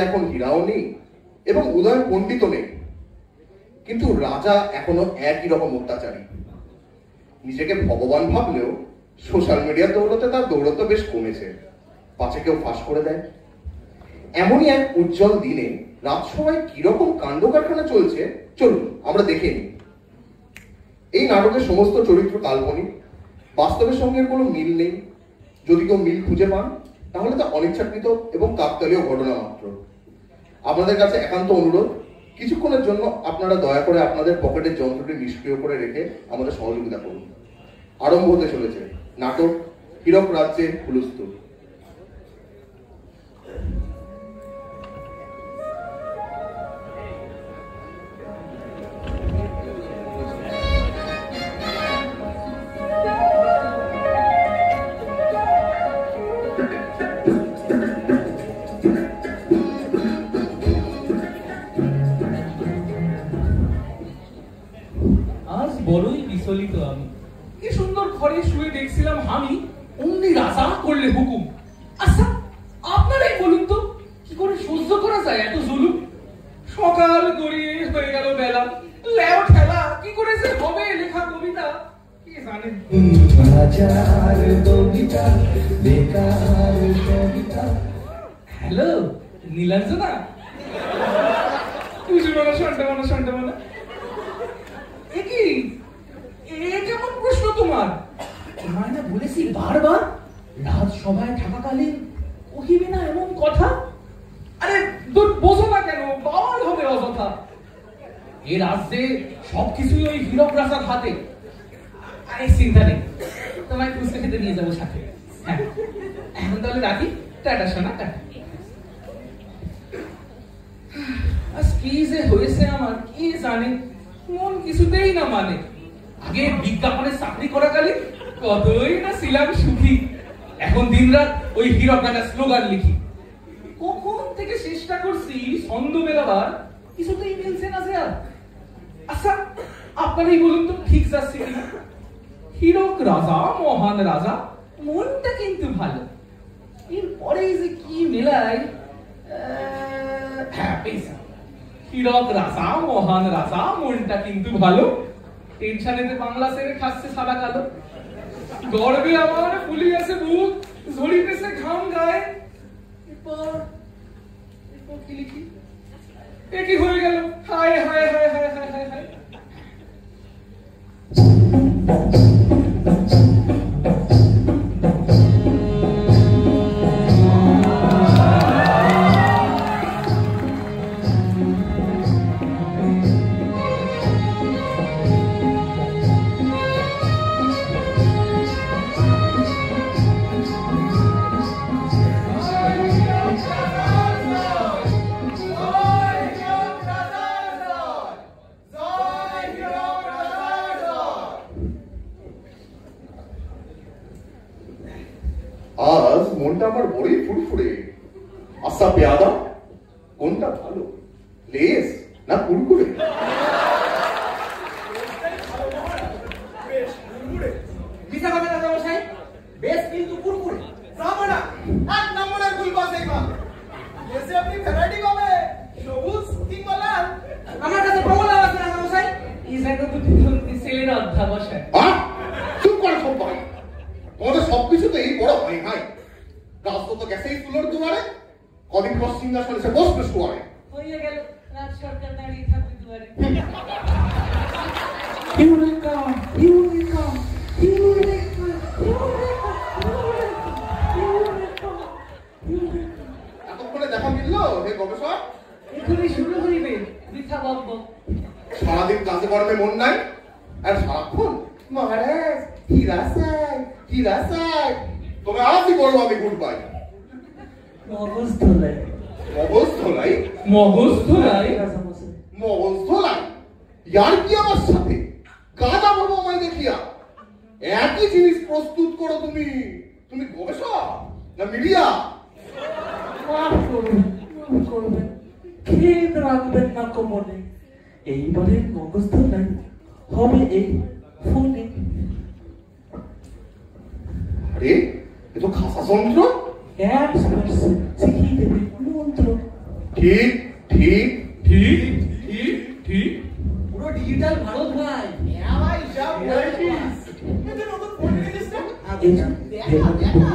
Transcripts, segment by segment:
এখন হীরাও নেই এবং উদয় পণ্ডিতও নেই, কিন্তু রাজা এখনো একই রকম অত্যাচারী। নিজেকে ভগবান ভাবলেও সোশ্যাল মিডিয়ার দৌলতে তার দৌলত্ব বেশ কমেছে, পাছে কেউ ফাঁস করে দেয়। এমনই এক উজ্জ্বল দিনে রাজসভায় কিরকম কাণ্ড কারখানা চলছে চলুন আমরা দেখে নিই। এই নাটকের সমস্ত চরিত্র কাল্পনিক, বাস্তবের সঙ্গে কোনো মিল নেই। যদি কেউ মিল খুঁজে পান তাহলে তা অনিচ্ছাকৃত এবং কাকতালীয় ঘটনা মাত্র। আপনাদের কাছে একান্ত অনুরোধ, কিছুক্ষণের জন্য আপনারা দয়া করে আপনাদের পকেটের যন্ত্রটি নিষ্ক্রিয় করে রেখে আমাদের সহযোগিতা করুন। আরম্ভ হতে চলেছে নাটক হীরক রাজ্যে হুলস্থুল। বড়ই বিচলিত আমি। কি সুন্দর ঘরে শুয়ে দেখছিলাম আমি, অমনি রাজা করলে হুকুম। আচ্ছা আপনারাই বলুন তো, কি করে সহ্য করা যায় এত জুলুম? সকাল গড়িয়ে হয়ে গেল বেলা, লেও ঠেলা, কি করে যে হবে লেখা কবিতা কে জানে। হ্যালো নীলাঞ্জনা, শুনতে মানে কেমন প্রশ্ন তোমার? তোমার না বলেছি বারবার রাজসভায় থাকাকালীন কহিবে না এমন কথা। আরে বোঝো না কেন, বাওয়াল হবে অযথা। এ রাজ্যে সবকিছুই ওই হীরক রাজার হাতে। আরে চিন্তা নেই, তোমায় ফুচকা খেতে নিয়ে যাবো সাথে। হ্যাঁ এখন তাহলে রাখি, টাটা সোনা, টাটা। আজ কি যে হয়েছে আমার কি জানে, মন কিছুতেই না মানে। আগে বিজ্ঞাপনে চাকরি করাকালীন কতই না ছিলাম সুখী, এখন দিনরাত ওই হীরক রাজার স্লোগান লিখি। কখন থেকে চেষ্টা করছি ছন্দ মেলাবার, কিছুতেই মিলছে না যে আর। আচ্ছা আপনারাই বলুন তো ঠিক যাচ্ছে কিনা? হীরক রাজা মহান রাজা, মনটা কিন্তু ভালো। এরপরেই যে কি মেলায়, হ্যাঁ পেয়েছি। হীরক রাজা মহান রাজা, মনটা কিন্তু ভালো। টেনশনেতে বাংলা ছেড়ে খাচ্ছে সাদা কালো। গর্বে আমার ফুলি গেছে বুক, ঝরিতেছে ঘাম গায়ে। এরপর কি লিখি? এ কি হয়ে গেল? হায় হায় হায় হায় হায় হায় হায়। আজ মনটা আমার বড়ই ফুরফুরে। আচ্ছা পেয়াদা, কোনটা ভালো, লেস না কুরকুরে? মিথ্যা কথা না মশাই, বেশ কিন্তু কুরকুরে। সামনা এক নম্বরের গুলবাস এইবার। এসে আপনি ভ্যারাইটি পাবে, সবুজ কিংবা লাল। আমার কাছে প্রবল আছে না মশাই। এই জায়গা তো ছেলের অধ্যাবসায়। চুপ করে সবাই, তোমাদের সবকিছুতেই বড় ভাই ভাই। রাস্তা তো গেছেই তুলোর দুয়ারে, কদিন পর সিংহাসনে সে বসবে শুয়ারে। হয়ে গেল রাজ সরকার দাঁড়িয়ে থাকবে দুয়ারে। ইউরেকা ইউরেকা ইউরেকা এতক্ষণে দেখা মিললো হে গবেষক? এখনই শুরু হইবে মিথ্যা বকব। সারাদিন কাজে কর্মে মন নাই, আর সারাক্ষণ মহারাজ হীরা চাই হীরা চাই। তবে আজই বলবো আমি গুড বাই। মগজ ধোলাই মগজ ধোলাই মগজ ধোলাই মগজ ধোলাই ইয়ার কি আমার সাথে গাদা বাবু আমায় দেখিয়া একই জিনিস প্রস্তুত করো তুমি। তুমি গবেষক না মিডিয়া? মাফ করবেন, খেদ রাখবেন না কোমরে। এইবারে মগজ ধোলাই হবে এই ফোনে। আরে এ তো খাসা যন্ত্র। 100% শিখিয়ে দেবে মন্ত্র। ঠিক ঠিক ঠিক ঠিক ঠিক পুরো ডিজিটাল ভারত ভাই ভাই সব ওয়ার্ল্ড ক্লাস এটা নতুন ফোন নিয়েছিস না দেখা দেখা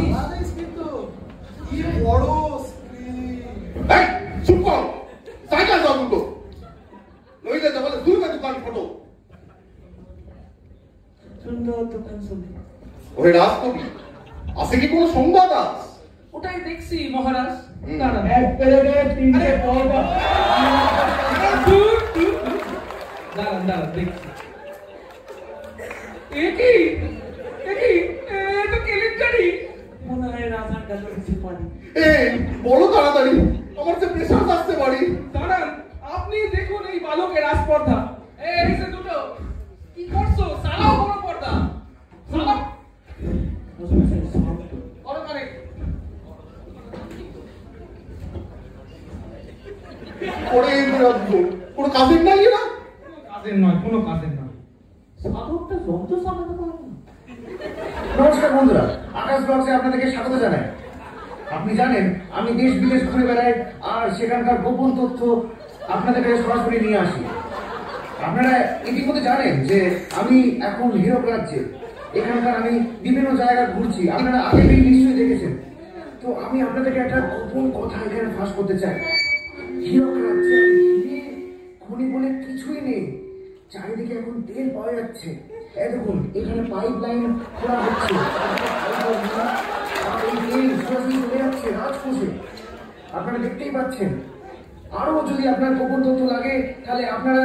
আলাদা স্ক্রিন তো কি বড় স্ক্রিন এই চুপ কর সাইকেল দাও দুটো নইলে তাহলে দুর্গা দোকান ফটো সুন্দর দোকান শুনে ওরে রাজকবি আছে কি কোনো সংবাদ আজ ওটাই দেখছি মহারাজ। হুম। দাঁড়ান। এক প্লেটে তিনটে পরোটা দূর, দূর, দূর। দাঁড়ান দাঁড়ান দেখছি। এ কি? এ কি? এ তো কেলেঙ্কারি। মনে হয় রাজার কাছে কিছু পানি এই বলো তাড়াতাড়ি আমার যে প্রেসার আসতে পারি দাঁড়ান, আপনি দেখুন এই বালকের রাজপর্দা। এই যে দুটো কি করছো? সালাও বড় পর্দা। সালাও বড় মানে পরে কোনো কাজের নাই না কোনো কাজের নয়, কোনো কাজের নয়। সাধকটা যন্ত্র সামলাতে পারে না নমস্কার বন্ধুরা, আকাশ ব্লগসে আপনাদেরকে স্বাগত জানাই। আপনি জানেন আমি দেশ বিদেশ ঘুরে বেড়াই আর সেখানকার গোপন তথ্য আপনাদের কাছে সরাসরি নিয়ে আসি। আপনারা ইতিমধ্যে জানেন যে আমি এখন হীরক রাজ্যে, এখানকার আমি বিভিন্ন জায়গায় ঘুরছি, আপনারা আগেই নিশ্চয়ই দেখেছেন। তো আমি আপনাদেরকে একটা গোপন কথা এখানে ফাঁস করতে চাই। হীরক রাজ্যে হিরে খনি বলে কিছুই নেই, চারিদিকে এখন তেল পাওয়া যাচ্ছে। এই দেখুন এখানে পাইপ লাইন খোলা হচ্ছে, আর এই তেল সরাসরি চলে যাচ্ছে রাজকোষে, আপনারা দেখতেই পাচ্ছেন। আরো যদি আপনার গোপন তথ্য লাগে তাহলে আপনারা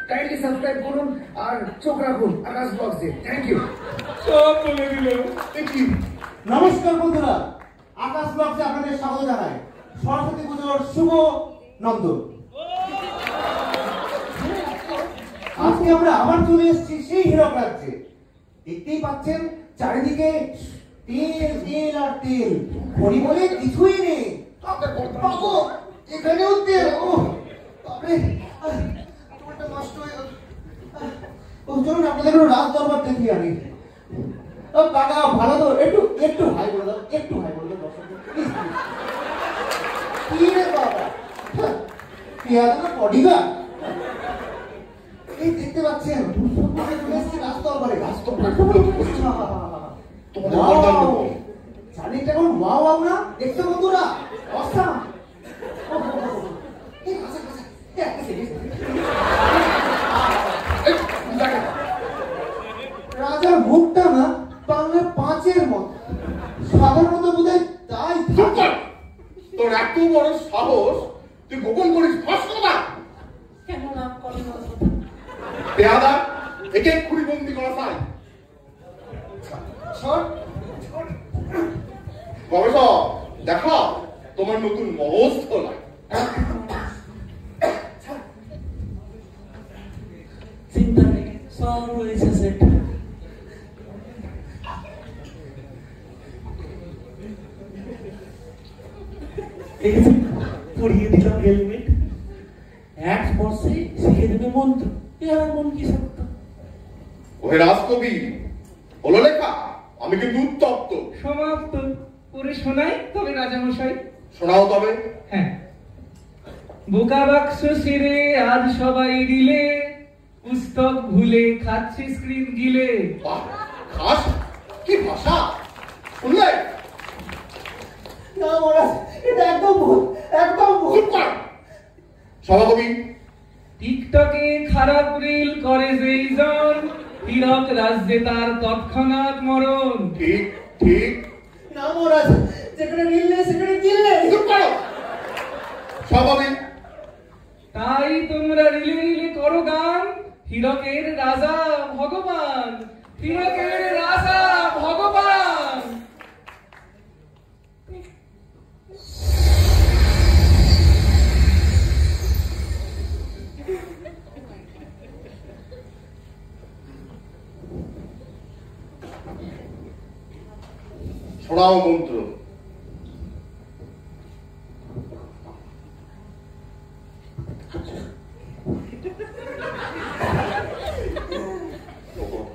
কাইন্ডলি সাবস্ক্রাইব করুন আর চোখ রাখুন আকাশ ব্লগসে। Thank you. সব বলে দিল। কি নমস্কার বন্ধুরা, আকাশ ব্লগসে আপনাদের স্বাগত জানাই। সরস্বতী পুজোর শুভ নন্দন। আজকে আমরা আবার চলে এসেছি সেই হীরক রাজ্যে। দেখতেই পাচ্ছেন চারিদিকে তেল তেল আর তেল, খনি বলে কিছুই নেই। বাবু, এখানেও তেল। ও বাপরে, তোমারটা নষ্ট হয়ে গেল। চলুন আপনাদের রাজ দরবার দেখিয়ে আনি। কাকা ভালো তো, একটু একটু হাই করে দাও, একটু হাই করে দাও দর্শকদের। কি রে বাবা, পেয়াদা বডিগার্ড। এই দেখতে পাচ্ছেন আমি চলে এসেছি রাজদরবারে। চারিদিকটা এখন ওয়াও ওয়াও না, দেখছো বন্ধুরা? অসাম। রাজার মুখটা না বাংলা পাঁচের মতো, সাধারণত বোধহয় তাই চুপ কর তোর এত বড় সাহস তুই গোপন করিস ফাঁস কথা কেন নাম করে না পেয়াদা একে এক্ষুনি বন্দি করা চাই শট। গবেষক দেখা তোমার নতুন মহস্থলা চিন্তা নেই, সব হয়েছে সেট। দেখেছি পড়িয়ে দিলাম হেলমেট, এক স্পর্শে শিখে দেবে মন্ত্র। এর মন কি সত্য? ওহে রাজকবি হলো লেখা আমি কিন্তু উত্তপ্ত সমাপ্ত। পরে শোনাই তবে রাজামশাই। শোনাও তবে হ্যাঁ। বোকা বাক্স সেরে আজ সবাই রিলে, পুস্তক ভুলে খাচ্ছে স্ক্রিন গিলে। বাহ, খাস কি ভাষা শুনলে না মহারাজ, এটা একদম ভুল, একদম ভুল। চুপ কর সভাকবি টিকটকে খারাপ রিল করে যেই জন, হীরক রাজ্যে তার তৎক্ষণাৎ মরণ। ঠিক ঠিক না মহারাজ, যেখানে রিল নেই সেখানে কিল নেই। চুপ করো সভাকবি তাই তোমরা রিলে রিলে করো গান, হীরকের রাজা ভগবান, হীরকের রাজা ভগবান। শোনাও মন্ত্র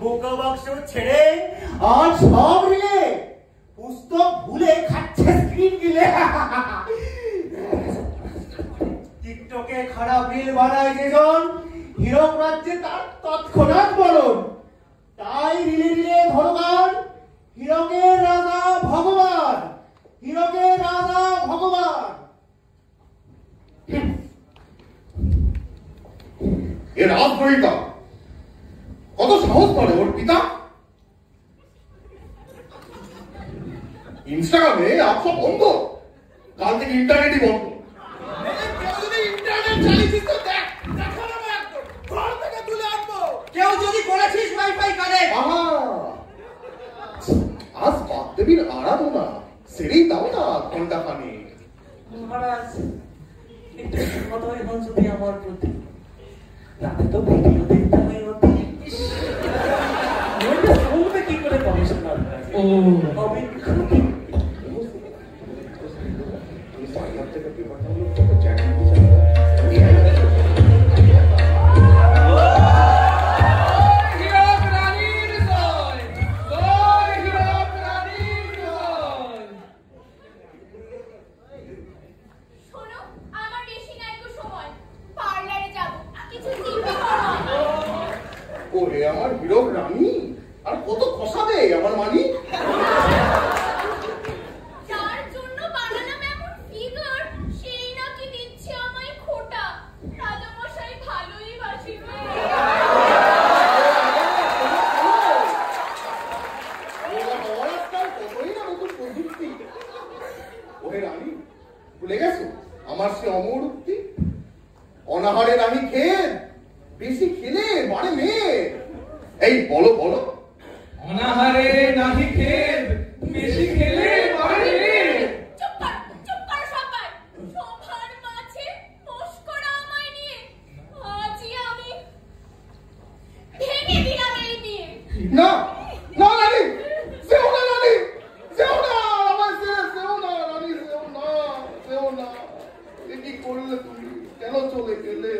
বোকা বাক্স ছেড়ে আজ সব রিলে, পুস্তক ভুলে খাচ্ছে স্ক্রিন টিকটকে খারাপ রিল বানায় যেজন হীরক রাজ্যে তার তৎক্ষণাৎ বলুন। তাই রিলে রিলে ধরবার হীরকের রাজা ভগবান, হীরকের রাজা ভগবান। এ রাজদ্রোহিতা, কত সাহস পারে ওর পিতা। ইনস্টাগ্রামে আপসা বন্ধ, কাল থেকে ইন্টারনেটই বন্ধ। কেউ যদি ইন্টারনেট চালিয়েছিস তো দেখ, দেখানো না একদম ঘর থেকে তুলে আনবো। কেউ যদি করেছিস ওয়াইফাই কানেক্ট, আহা, আজ বাগদেবীর আরাধনা সেরেই দাও না ঘন্টা খানিক। মহারাজ একটু সময় হন যদি আমার প্রতি, রাতে তো ভিডিও দেখতে হয় অতি। মনটা শুনবে কি করে কমিশনার? ও আমি হীরক রানীর জয়, জয় হীরক রানীর জয়। শোনো, আমার বেশি নাই তো সময়, পার্লারে যাব, কিছু কিনতে করো। ওরে আমার হীরক রানী, আর কত খসাবে আমার মানি। যার জন্য বানালাম এমন ফিগার, সেই নাকি দিচ্ছে আমায় খোটা। রাজামশাই ভালোই বাসিবে। ওহে রানী, ভুলে গেছো আমার সে অমর উক্তি, অনাহারে রানী খেয়ে বেশি খেলে মানে মেয়ে। এই বলো বলো, অনাহারে নাহি খেদ, বেশি খেলে বাড়ে। চুপ কর সবাই। সবার মাঝে মস্করা আমায় নিয়ে। আজই আমি ভেঙে দিলাম এই বিয়ে। না না রানী, সেও না রানী, সেও না, আমার সেও না রানী, সেও না, সেও না। এ কি করলে তুমি, কেন চলে গেলে?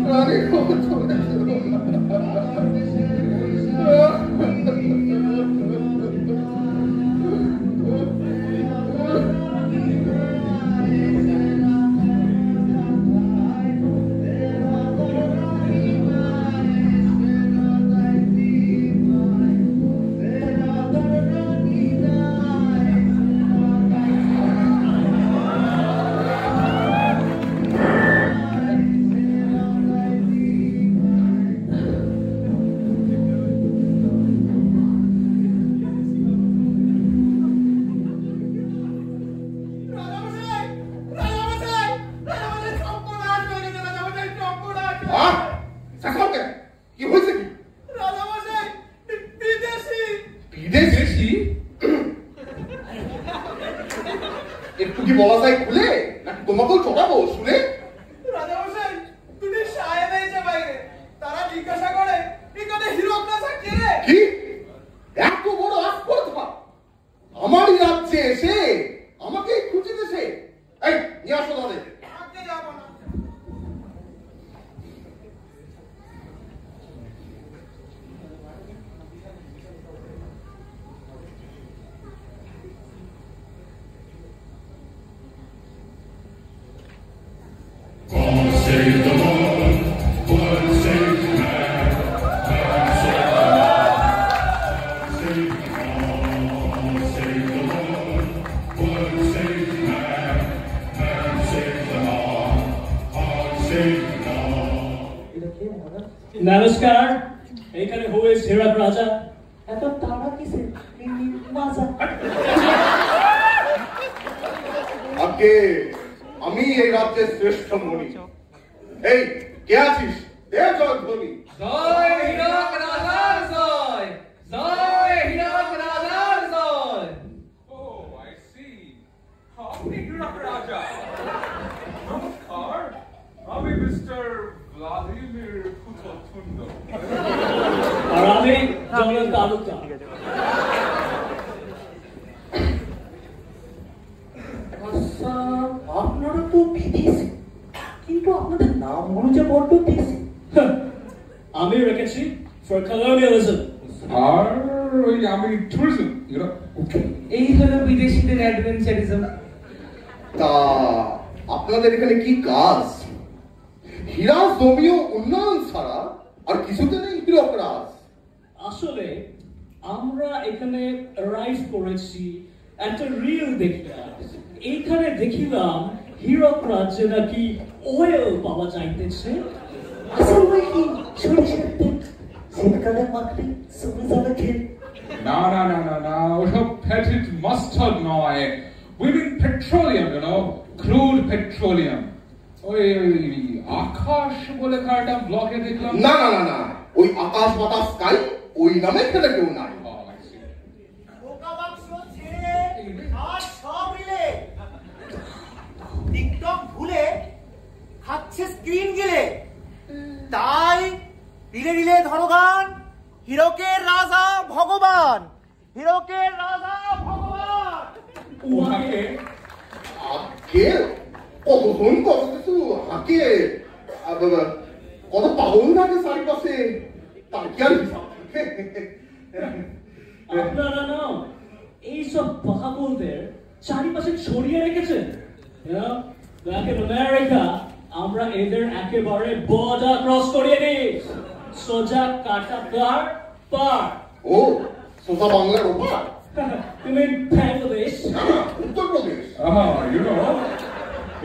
রানী কখন চলে রাজামশাই, রাজামশাই, রাজামশাই সর্বনাশ হয়ে গেছে, রাজামশাই সর্বনাশ হয়ে আহ, গেছে। শাসন কেন? কি হয়েছে কি? রাজামশাই বিদেশি। বিদেশ? বেশি একটু কি বলা যায় খুলে, নাকি তোমাকেও চড়াবো শুনে? রাজামশাই দুটি সাহেব এসে বাইরে, তারা জিজ্ঞাসা করে এখানে হীরক রাজা কে রে? কি এত বড় আস্পর্ধা আমারই রাজ্যে এসে আমাকে খুঁজিতেছে? এই নিয়ে আসো তাদের। আজকে যাবো না। নমস্কার, এইখানে হয়ে সেরা রাজা। এত তাড়া কিসে? মাজা। আজকে আমি এই রাজ্যের শ্রেষ্ঠ মণি। এই কে আছিস? দে জয়ধ্বনি। জয় হীরক রাজার জয়, জয় হীরক রাজার জয়। Oh, I see. আপনি হীরক রাজা। নমস্কার, আমি মিস্টার ভ্লাদিমির পুততুন্ড। জলের তালুকদার। আচ্ছা, আপনারা তো বিদেশি, কিন্তু আপনাদের নামগুলো যে বড্ড দেশি। আমি রেখেছি ফর কলোনিয়ালিজম। আর ওই আমি ট্যুরিজম, ইউ নো। এই হলো বিদেশিদের অ্যাডভেঞ্চারিজম। তা আপনাদের এখানে কি কাজ? হীরা জমিও উন্নয়ন ছাড়া আর কিছুতে নেই হিরকরাজ। আসলে আমরা এখানে রাইড করেছি একটা রিল দেখিলাম। এইখানে দেখিলাম হীরক রাজ্যে নাকি ওয়েল পাওয়া যাইতেছে। আসলে কি সরিষার তেল শীতকালে মাখলে সবুজ হবে খেয়ে। না না না না না, ওসব ফ্যাটেড মাস্টার্ড নয়, উইমিং petroleum, you know, crude petroleum. ওই আকাশ বলে কারটা ব্লগে দেখলাম। না না না না, ওই আকাশ বাতাস স্কাই ওই নামে এখানে কেউ নাই। বোকা বাক্স ছেড়ে আর সব মিলে টিকটক ভুলে খাচ্ছে স্ক্রিন গেলে। তাই রিলে রিলে ধরো গান, হীরকের রাজা ভগবান, হীরকের রাজা ভগবান। ওনাকে আগে কতক্ষণ কত কিছু হাঁকে কত পাগল থাকে চারিপাশে, তার কি আর হিসাব থাকে? আপনারা না এইসব পাগলদের চারিপাশে ছড়িয়ে রেখেছেন। ব্যাক ইন আমেরিকা আমরা এদের একেবারে বর্ডার ক্রস করিয়ে দিই, সোজা কাটাতার পার। ও সোজা বাংলার ওপার? তুমি বাংলাদেশ? না না, Uttar Pradesh. You know,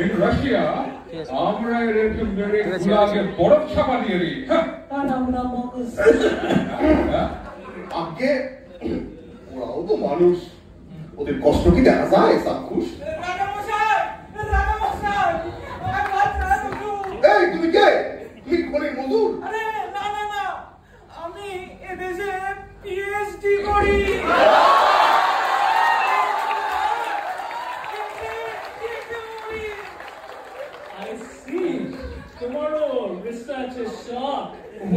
in Russia আমরা এরকম মেরে গুলাকে বরফ ছাপা দিয়ে দিই। আর আমরা মগজ। আগে ওরাও তো মানুষ, ওদের কষ্ট কি দেখা যায়? চাক্ষুষ। এই তুমি কে? তুমি খনির মজুর? আরে না না না, আমি এদেশে পিএইচডি করি। I see. Tomorrow research is sharp.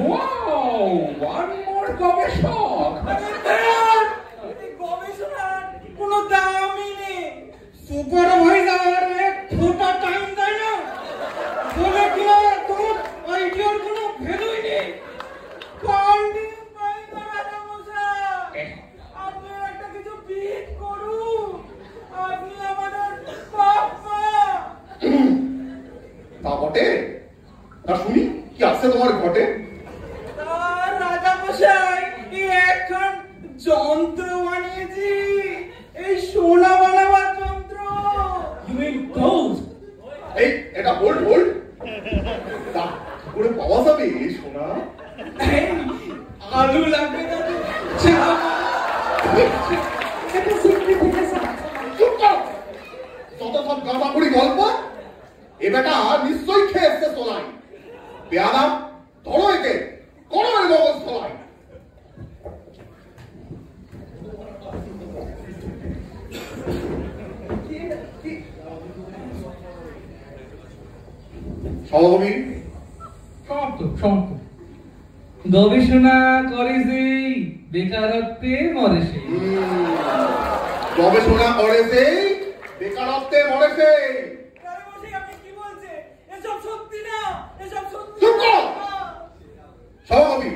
Wow, one more গবেষক। গবেষণার কোনো দামই নেই। সুপারভাইজার এক ফোটা টাইম দেয় না বলে কিনা তোমার আইডিয়ার কোনো ভ্যালুই নেই। ফান্ডিং পাই না রাজামশাই, আপনি একটা কিছু বিট করুন, আপনি আমাদের পাপা। তা বটে, তা শুনি কি আছে তোমার ঘটে? রাজামশাই এখন যন্ত্র বানিয়েছি, এই সোনা বানাবার যন্ত্র। You mean gold? এই এটা হোল্ড হোল্ড, তা করে পাওয়া যাবে এই সোনা? এই, আলু লাগবে না তো? চুপ কর, যত সব গাঁদাপুরি গল্প। এ বেটা নিশ্চয়ই খেয়েছে সোলাই। বেয়াদব, ধরো একে, করো এর মগজ সোলাই। সহকর্মী সমাপ্ত সমাপ্ত। গবেষণা করে যে বেকারত্বে মরে সে। গবেষণা করে সেই বেকারত্বে মরে সেই। রাজামশাই আপনি কি বলছেন? এসব সত্যি না, এসব সত্যি চুপ না। কর। সহকর্মী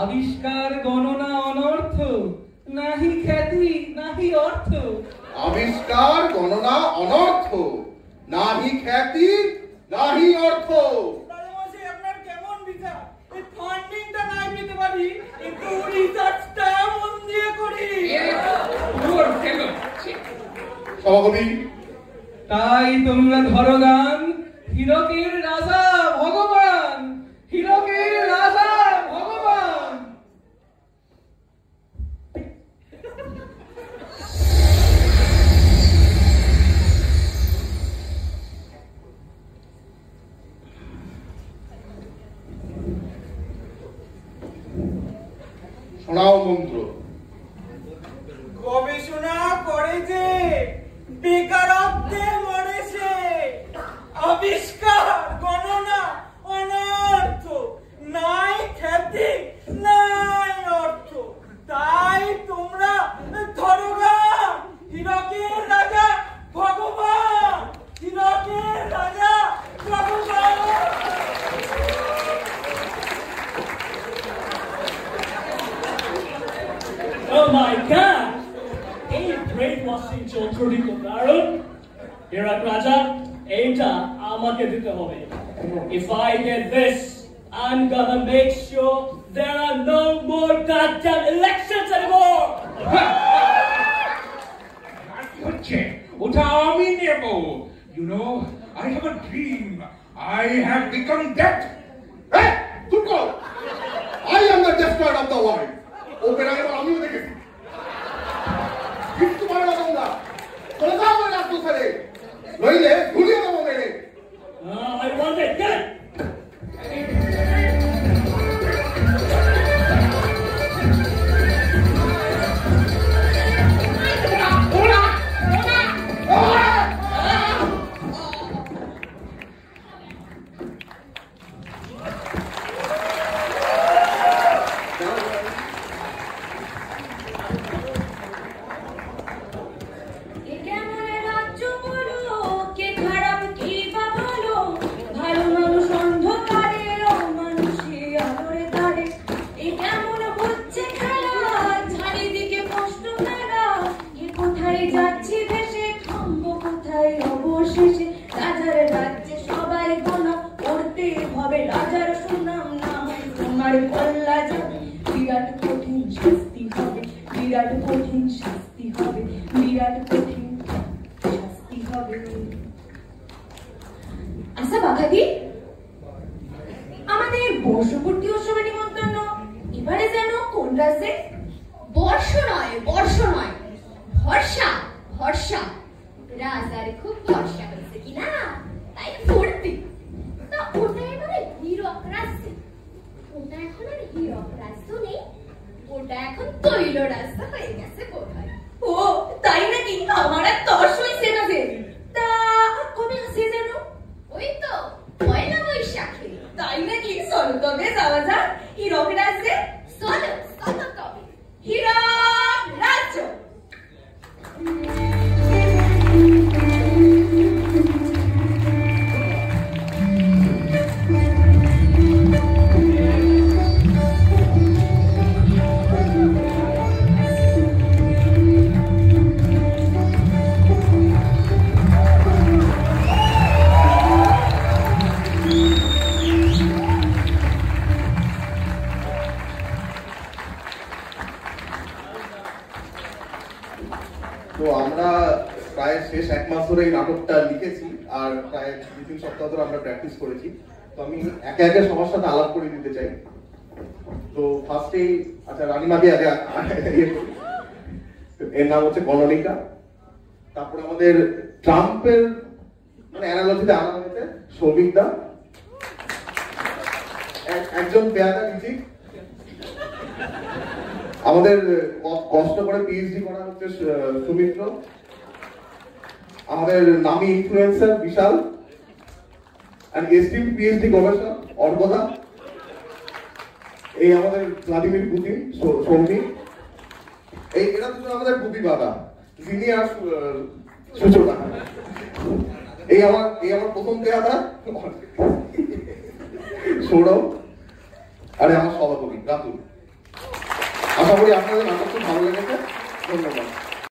আবিষ্কার গণনা অনর্থ, নাহি খ্যাতি নাহি অর্থ। আবিষ্কার গণনা অনর্থ, নাহি খ্যাতি নাহি অর্থ। রাজামশাই আপনার কেমন বিচার? এই ফান্ডিংটা নাই পেতে পারি, একটু রিসার্চটা মন দিয়ে করি। সহকর্মী তাই তোমরা ধরো গান, হীরকের রাজা ভগবান, হীরকের রাজা ভগবান। শোনাও মন্ত্র। গবেষণা করে যে বেকারত্বে মরে সে, আবিষ্কার গণনা অনর্থ, নাই খ্যাতি নাই অর্থ। চৌধুরী কারণ এরা রাজা এইটা আমাকে দিতে হবে if I get this I'm gonna make sure there are no more goddamn elections anymore হচ্ছে ওটা আমি নেব you know I have a dream I have become death Hey, চুপ কর। I am the destroyer of the world. Open আগে আমিও দেখেছি। কিন্তু পারে না তোমরা। চলে যাও ওই রাস্তা ছেড়ে। নইলে ঘুরিয়ে দেবো মেরে। I want it get it আচ্ছা বাঘাদি আমাদের বর্ষপূর্তি উৎসবে নিমন্ত্রণ এবারে যেন কোন রাজ্যে বর্ষ নয় ভরসা ভরসা রাজার খুব ভরসা হয়েছে কিনা তাই ফুর্তি তা ওটা এবারে হীরক রাজ্যে ওটা এখন আর হীরক রাজ্য নেই ওটা এখন তৈল রাস্তা হয়ে গেছে বোধহয় ও তাই নাকি আমার আর তর্স হইছে না যে তা কবে আসে যেন ওই তো পয়লা বৈশাখে তাই নাকি চলো তবে যাওয়া যাক হীরক রাজ্যে চলো চলো তবে হীরক রাজ্য তো আমরা প্রায় শেষ এক মাস ধরে এই নাটকটা লিখেছি আর প্রায় 2-3 সপ্তাহ ধরে আমরা প্র্যাকটিস করেছি তো আমি একে একে সবার সাথে আলাপ করে দিতে চাই তো ফার্স্টেই আচ্ছা রানীমাকে আগে এর নাম হচ্ছে কনলিকা তারপরে আমাদের ট্রাম্পের মানে অ্যানালজিতে আনা হয়েছে সৌভিকদা একজন পেয়াদা রিজিক আমাদের কষ্ট করে পিএইচডি করা হচ্ছে সুমিত্র আমাদের নামী ইনফ্লুয়েন্সার বিশাল এন্ড এসটিম পিএইচডি গবেষক অর্গদা এই আমাদের ভ্লাদিমির পুতিন সৌমি এই এরা দুজন আমাদের পুতি বাবা সিনিয়র সূচনা এই আমার প্রথম পেয়াদা সৌরভ আরে আমার সভাপতি রাতুল আশা করি আপনাদের নাটক খুব ভালো লেগেছে ধন্যবাদ